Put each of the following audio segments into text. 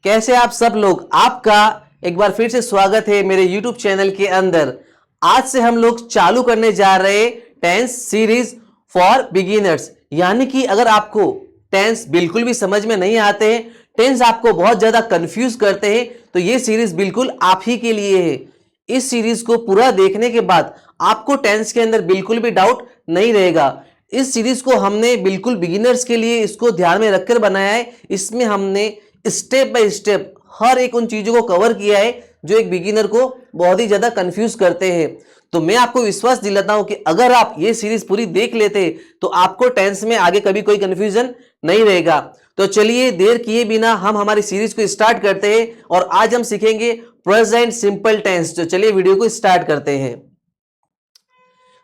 कैसे आप सब लोग, आपका एक बार फिर से स्वागत है मेरे YouTube चैनल के अंदर। आज से हम लोग चालू करने जा रहे टेंस सीरीज फॉर बिगिनर्स। यानी कि अगर आपको टेंस बिल्कुल भी समझ में नहीं आते हैं, टेंस आपको बहुत ज्यादा कंफ्यूज करते हैं, तो ये सीरीज बिल्कुल आप ही के लिए है। इस सीरीज को पूरा देखने के बाद आपको टेंस के अंदर बिल्कुल भी डाउट नहीं रहेगा। इस सीरीज को हमने बिल्कुल बिगिनर्स के लिए इसको ध्यान में रखकर बनाया है। इसमें हमने स्टेप बाय स्टेप हर एक उन चीजों को कवर किया है जो एक बिगिनर को बहुत ही ज्यादा कंफ्यूज करते हैं। तो मैं आपको विश्वास दिलाता हूं कि अगर आप ये सीरीज पूरी देख लेते तो आपको टेंस में आगे कभी कोई कंफ्यूजन नहीं रहेगा। तो चलिए देर किए बिना हम हमारी सीरीज को स्टार्ट करते हैं और आज हम सीखेंगे प्रेजेंट सिंपल टेंस। तो चलिए वीडियो को स्टार्ट करते हैं।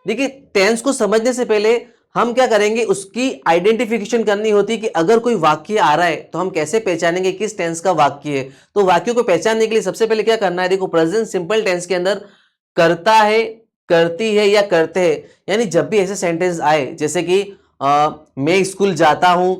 देखिए, टेंस को समझने से पहले हम क्या करेंगे, उसकी आइडेंटिफिकेशन करनी होती है कि अगर कोई वाक्य आ रहा है तो हम कैसे पहचानेंगे किस टेंस का वाक्य है। तो वाक्यों को पहचानने के लिए सबसे पहले क्या करना है, देखो प्रेजेंट सिंपल टेंस के अंदर करता है, करती है या करते हैं, यानी जब भी ऐसे सेंटेंस आए जैसे कि मैं स्कूल जाता हूं,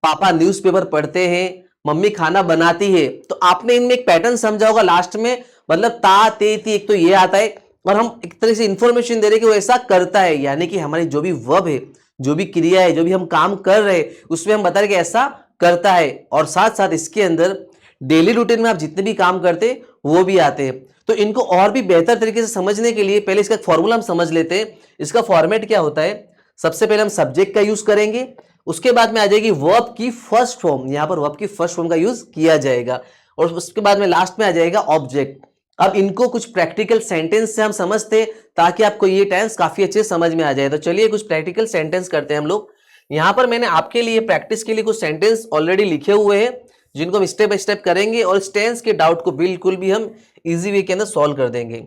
पापा न्यूज़पेपर पढ़ते हैं, मम्मी खाना बनाती है, तो आपने इनमें एक पैटर्न समझा होगा। लास्ट में मतलब ता ते ती, एक तो ये आता है और हम एक तरह से इंफॉर्मेशन दे रहे हैं कि वो ऐसा करता है, यानी कि हमारी जो भी वर्ब है, जो भी क्रिया है, जो भी हम काम कर रहे हैं, उसमें हम बता रहे कि ऐसा करता है। और साथ साथ इसके अंदर डेली रूटीन में आप जितने भी काम करते हैं वो भी आते हैं। तो इनको और भी बेहतर तरीके से समझने के लिए पहले इसका फॉर्मूला हम समझ लेते हैं। इसका फॉर्मेट क्या होता है, सबसे पहले हम सब्जेक्ट का यूज करेंगे, उसके बाद में आ जाएगी वर्ब की फर्स्ट फॉर्म, यहां पर वर्ब की फर्स्ट फॉर्म का यूज किया जाएगा, और उसके बाद में लास्ट में आ जाएगा ऑब्जेक्ट। अब इनको कुछ प्रैक्टिकल सेंटेंस से हम समझते हैं ताकि आपको ये टेंस काफी अच्छे समझ में आ जाए। तो चलिए कुछ प्रैक्टिकल सेंटेंस करते हैं हम लोग। यहां पर मैंने आपके लिए प्रैक्टिस के लिए कुछ सेंटेंस ऑलरेडी लिखे हुए हैं जिनको हम स्टेप बाय स्टेप करेंगे और इस टेंस के डाउट को बिल्कुल भी हम इजी वे के अंदर सॉल्व कर देंगे।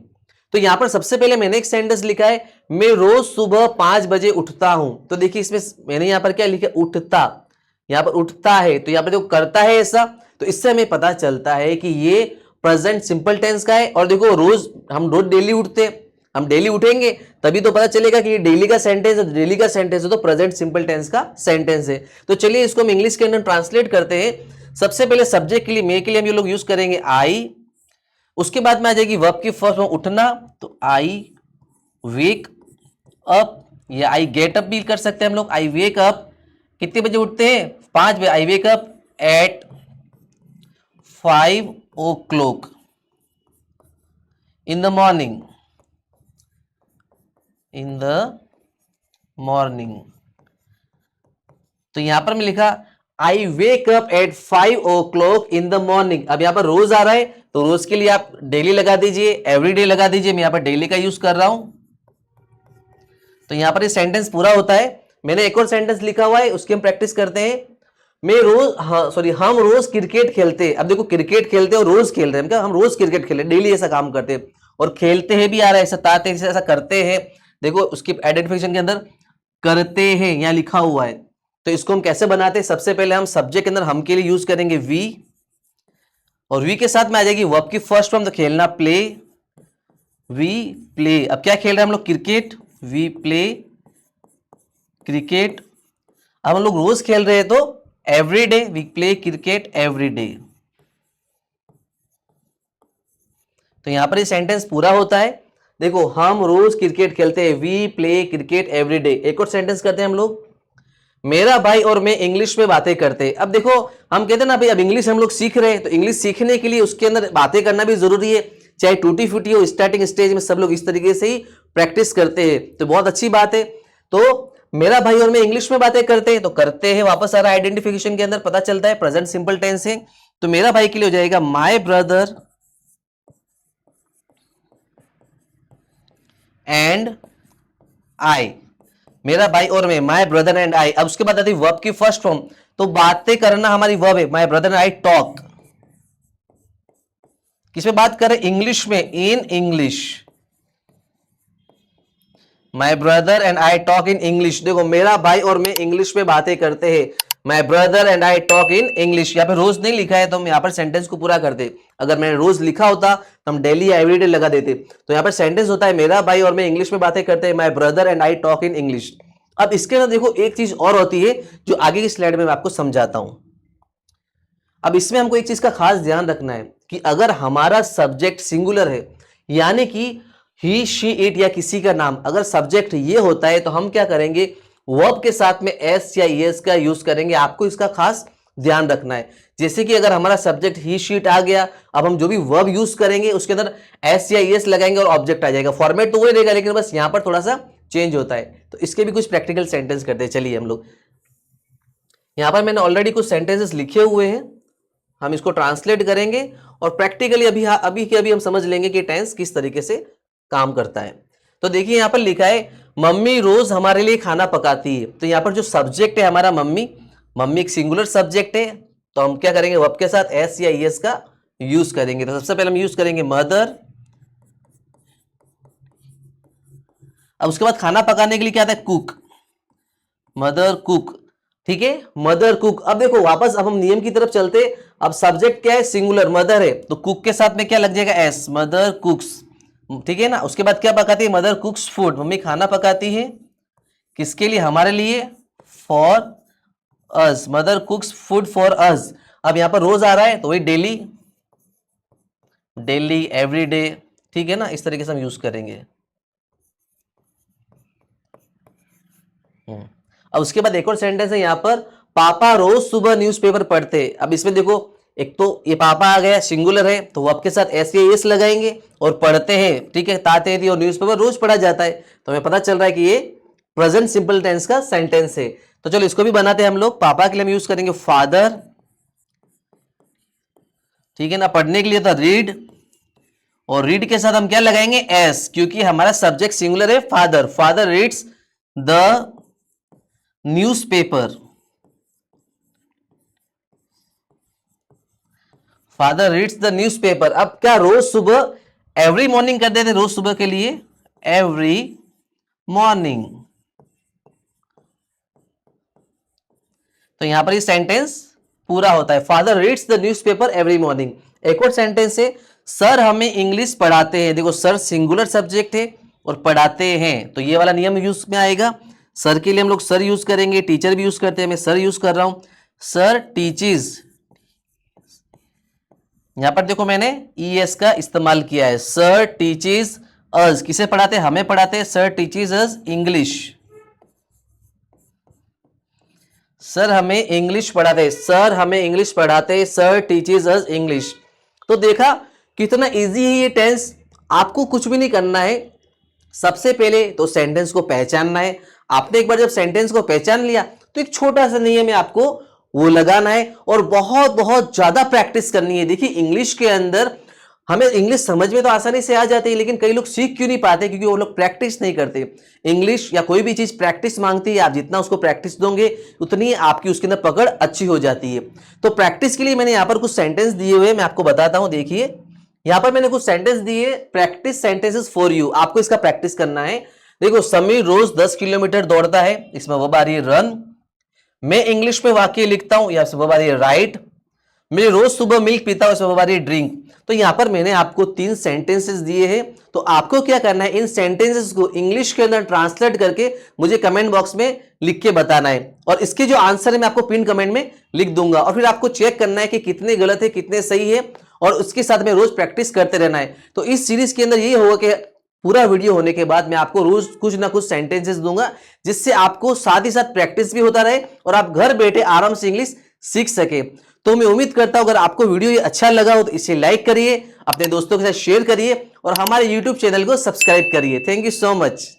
तो यहां पर सबसे पहले मैंने एक सेंटेंस लिखा है, मैं रोज सुबह 5 बजे उठता हूं। तो देखिए इसमें मैंने यहां पर क्या लिखा, उठता, यहां पर उठता है, तो यहां पर जो करता है ऐसा, तो इससे हमें पता चलता है कि ये प्रेजेंट सिंपल टेंस का है। और देखो रोज, हम रोज डेली उठते हैं, हम डेली उठेंगे तभी तो पता चलेगा कि ये डेली का सेंटेंस है, डेली का सेंटेंस है तो प्रेजेंट सिंपल टेंस का सेंटेंस है। तो चलिए इसको हम इंग्लिश के अंदर ट्रांसलेट करते हैं। सबसे पहले सब्जेक्ट के लिए, मैं के लिए हम ये लोग यूज करेंगे आई, उसके बाद में आ जाएगी वर्ब की फर्स्ट फॉर्म उठना, तो आई वेक अप, या आई गेट अप भी कर सकते हैं हम लोग। आई वेक अप, कितने बजे उठते हैं, 5 बजे। I wake up at 5 o'clock in the morning, in the morning। तो यहां पर मैं लिखा I wake up at 5 o'clock in the morning। अब यहां पर रोज आ रहा है तो रोज के लिए आप डेली लगा दीजिए, एवरीडे लगा दीजिए, मैं यहां पर डेली का यूज कर रहा हूं। तो यहां पर ये सेंटेंस पूरा होता है। मैंने एक और सेंटेंस लिखा हुआ है, उसकी हम प्रैक्टिस करते हैं। मैं रोज, हाँ सॉरी, हम रोज क्रिकेट खेलते हैं। अब देखो क्रिकेट खेलते हैं और रोज खेल रहे हैं, क्या हम रोज क्रिकेट खेलते हैं, डेली ऐसा काम करते हैं, और खेलते हैं भी आ रहा है, ऐसा ताते ऐसा करते हैं। देखो उसकी आइडेंटिफिकेशन के अंदर करते हैं यहां लिखा हुआ है। तो इसको हम कैसे बनाते हैं, सबसे पहले हम सब्जेक्ट के अंदर हम के लिए यूज करेंगे वी, और वी के साथ में आ जाएगी वर्ब की फर्स्ट फॉर्म, तो खेलना प्ले, वी प्ले। अब क्या खेल रहे हैं हम लोग, क्रिकेट, वी प्ले क्रिकेट। अब हम लोग रोज खेल रहे हैं तो every day, we play cricket every day. तो यहां पर ये सेंटेंस पूरा होता है। देखो हम रोज क्रिकेट खेलते हैं, we play cricket every day. एक और सेंटेंस करते हैं हम लोग, मेरा भाई और मैं इंग्लिश में बातें करते हैं। अब देखो हम कहते हैं ना भाई, अब इंग्लिश हम लोग सीख रहे हैं, तो इंग्लिश सीखने के लिए उसके अंदर बातें करना भी जरूरी है, चाहे टूटी फूटी हो। स्टार्टिंग स्टेज में सब लोग इस तरीके से ही प्रैक्टिस करते हैं, तो बहुत अच्छी बात है। तो मेरा भाई और मैं इंग्लिश में बातें करते हैं, तो करते हैं वापस आ रहा है आइडेंटिफिकेशन के अंदर, पता चलता है प्रेजेंट सिंपल टेंस है। तो मेरा भाई के लिए हो जाएगा माय ब्रदर एंड आई, मेरा भाई और मैं, माय ब्रदर एंड आई। अब उसके बाद आती है वर्ब की फर्स्ट फॉर्म, तो बातें करना हमारी वर्ब है, my brother and I talk. किसमें बात कर रहे हैं, इंग्लिश में, in English, my brother and I talk in English. देखो मेरा भाई और मैं इंग्लिश में बातें करते हैं, my brother and I talk in English. यहाँ पे रोज नहीं लिखा है तो हम यहाँ पर सेंटेंस को पूरा करते। अगर मैंने रोज लिखा होता तो हम डेली या एवरीडे लगा देते। तो यहाँ पर सेंटेंस होता है, मेरा भाई और मैं इंग्लिश में बातें करते हैं, my brother and I talk in English. अब इसके अंदर देखो एक चीज और होती है जो आगे की स्लाइड में मैं आपको समझाता हूं। अब इसमें हमको एक चीज का खास ध्यान रखना है कि अगर हमारा सब्जेक्ट सिंगुलर है, यानी कि ही शी इट या किसी का नाम, अगर सब्जेक्ट ये होता है तो हम क्या करेंगे, वर्ब के साथ में एस या एस का यूज करेंगे। आपको इसका खास ध्यान रखना है। जैसे कि अगर हमारा सब्जेक्ट ही शीट आ गया, अब हम जो भी वर्ब यूज करेंगे उसके अंदर एस या एस लगाएंगे और ऑब्जेक्ट आ जाएगा। फॉर्मेट तो वही रहेगा, लेकिन बस यहां पर थोड़ा सा चेंज होता है। तो इसके भी कुछ प्रैक्टिकल सेंटेंस करते हैं। चलिए हम लोग, यहां पर मैंने ऑलरेडी कुछ सेंटेंसेस लिखे हुए हैं, हम इसको ट्रांसलेट करेंगे और प्रैक्टिकली अभी हम समझ लेंगे कि टेंस किस तरीके से काम करता है। तो देखिए यहां पर लिखा है मम्मी रोज हमारे लिए खाना पकाती है। तो यहां पर जो सब्जेक्ट है हमारा मम्मी, मम्मी एक सिंगुलर सब्जेक्ट है, तो हम क्या करेंगे, वर्ब के साथ एस या एस का यूज करेंगे। तो सबसे पहले हम यूज करेंगे मदर। अब उसके बाद खाना पकाने के लिए क्या आता है, कुक, मदर कुक। ठीक है, मदर कुक। अब देखो वापस अब हम नियम की तरफ चलते। अब सब्जेक्ट क्या है, सिंगुलर, मदर है, तो कुक के साथ में क्या लग जाएगा, एस, मदर कुक्स। ठीक है ना। उसके बाद क्या पकाती है, मदर कुक्स फूड, मम्मी खाना पकाती है, किसके लिए, हमारे लिए, for us, mother कुक्स food for us. अब यहां पर रोज आ रहा है तो वही डेली, डेली, एवरीडे। ठीक है ना, इस तरीके से हम यूज करेंगे। अब उसके बाद एक और सेंटेंस है यहां पर, पापा रोज सुबह न्यूज़पेपर पढ़ते। अब इसमें देखो, एक तो ये पापा आ गया, सिंगुलर है, तो वो आपके साथ एस या एस लगाएंगे और पढ़ते हैं। ठीक है, ताते थी और न्यूज़पेपर रोज पढ़ा जाता है, तो हमें पता चल रहा है कि ये प्रेजेंट सिंपल टेंस का सेंटेंस है। तो चलो इसको भी बनाते हैं हम लोग। पापा के लिए हम यूज करेंगे फादर। ठीक है ना, पढ़ने के लिए था रीड, और रीड के साथ हम क्या लगाएंगे, एस, क्योंकि हमारा सब्जेक्ट सिंगुलर है father. Father reads the newspaper, father reads the newspaper. अब क्या रोज सुबह, एवरी मॉर्निंग कर देते, रोज सुबह के लिए एवरी मॉर्निंग। तो यहां पर ये सेंटेंस पूरा होता है, father reads the newspaper every morning. एक और सेंटेंस है, सर हमें इंग्लिश पढ़ाते हैं। देखो सर सिंगुलर सब्जेक्ट है और पढ़ाते हैं, तो ये वाला नियम यूज में आएगा। सर के लिए हम लोग सर यूज करेंगे, टीचर भी यूज करते हैं, मैं सर यूज कर रहा हूं, सर टीचीज। यहां पर देखो मैंने ईएस का इस्तेमाल किया है, सर टीचीज अस, किसे पढ़ाते हैं, हमें पढ़ाते हैं, सर टीचीज अस इंग्लिश। सर हमें इंग्लिश पढ़ाते, सर हमें इंग्लिश पढ़ाते, सर टीचीज अस इंग्लिश। तो देखा कितना इजी है ये टेंस। आपको कुछ भी नहीं करना है, सबसे पहले तो सेंटेंस को पहचानना है। आपने एक बार जब सेंटेंस को पहचान लिया तो एक छोटा सा नियम है, आपको वो लगाना है और बहुत बहुत ज्यादा प्रैक्टिस करनी है। देखिए इंग्लिश के अंदर हमें इंग्लिश समझ में तो आसानी से आ जाती है, लेकिन कई लोग सीख क्यों नहीं पाते, क्योंकि वो लोग प्रैक्टिस नहीं करते। इंग्लिश या कोई भी चीज प्रैक्टिस मांगती है, आप जितना उसको प्रैक्टिस दोगे उतनी आपकी उसके अंदर पकड़ अच्छी हो जाती है। तो प्रैक्टिस के लिए मैंने यहां पर कुछ सेंटेंस दिए हुए, मैं आपको बताता हूं। देखिए यहां पर मैंने कुछ सेंटेंस दिए, प्रैक्टिस सेंटेंसेस फॉर यू, आपको इसका प्रैक्टिस करना है। देखो समीर रोज 10 किलोमीटर दौड़ता है, इसमें वर्ब आ रही है रन। मैं इंग्लिश में वाक्य लिखता हूं, यहां से वर्ब आ रही है राइट। मैं रोज सुबह मिल्क पीता हूं, इसमें वर्ब आ रही है ड्रिंक। तो यहां पर मैंने आपको 3 सेंटेंसेस दिए हैं, तो आपको क्या करना है, इन सेंटेंसेस को इंग्लिश के अंदर ट्रांसलेट करके मुझे कमेंट बॉक्स में लिख के बताना है, और इसके जो आंसर है मैं आपको पिन कमेंट में लिख दूंगा, और फिर आपको चेक करना है कि कितने गलत है कितने सही है, और उसके साथ में रोज प्रैक्टिस करते रहना है। तो इस सीरीज के अंदर ये होगा कि पूरा वीडियो होने के बाद मैं आपको रोज कुछ ना कुछ सेंटेंसेस दूंगा, जिससे आपको साथ ही साथ प्रैक्टिस भी होता रहे और आप घर बैठे आराम से इंग्लिश सीख सके। तो मैं उम्मीद करता हूं अगर आपको वीडियो ये अच्छा लगा हो तो इसे लाइक करिए, अपने दोस्तों के साथ शेयर करिए और हमारे YouTube चैनल को सब्सक्राइब करिए। Thank you so much.